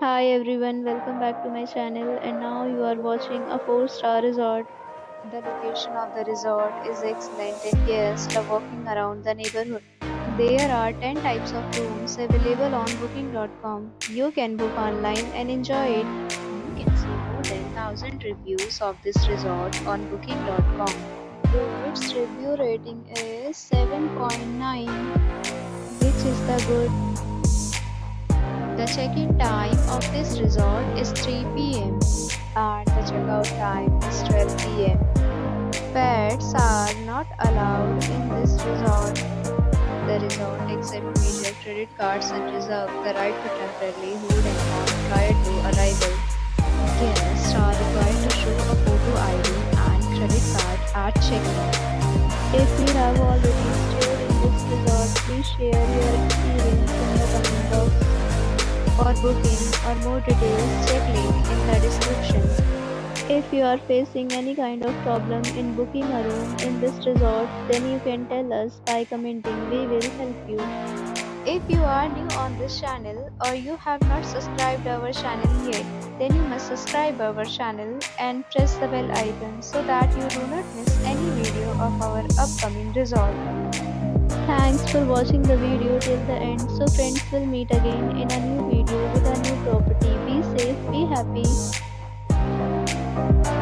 Hi everyone, welcome back to my channel and now you are watching a 4-star resort. The location of the resort is excellent and guests love walking around the neighborhood. There are 10 types of rooms available on booking.com. You can book online and enjoy it. You can see more than 1000 reviews of this resort on booking.com. Its review rating is 7.9, which is the good. The check-in time of this resort is 3 p.m. and the checkout time is 12 p.m. Pets are not allowed in this resort. The resort accepts major credit cards and reserves the right to temporarily hold an amount prior to arrival. Guests are required to show a photo ID and credit card at check-in. If you have already stayed in this resort, please share your experience in the comment box. For booking or more details, check link in the description. If you are facing any kind of problem in booking a room in this resort, then you can tell us by commenting. We will help you. If you are new on this channel or you have not subscribed our channel yet, then you must subscribe our channel and press the bell icon so that you do not miss any video of our upcoming resort. Thanks for watching the video till the end. So friends, will meet again in a new video with a new property. Be safe, be happy.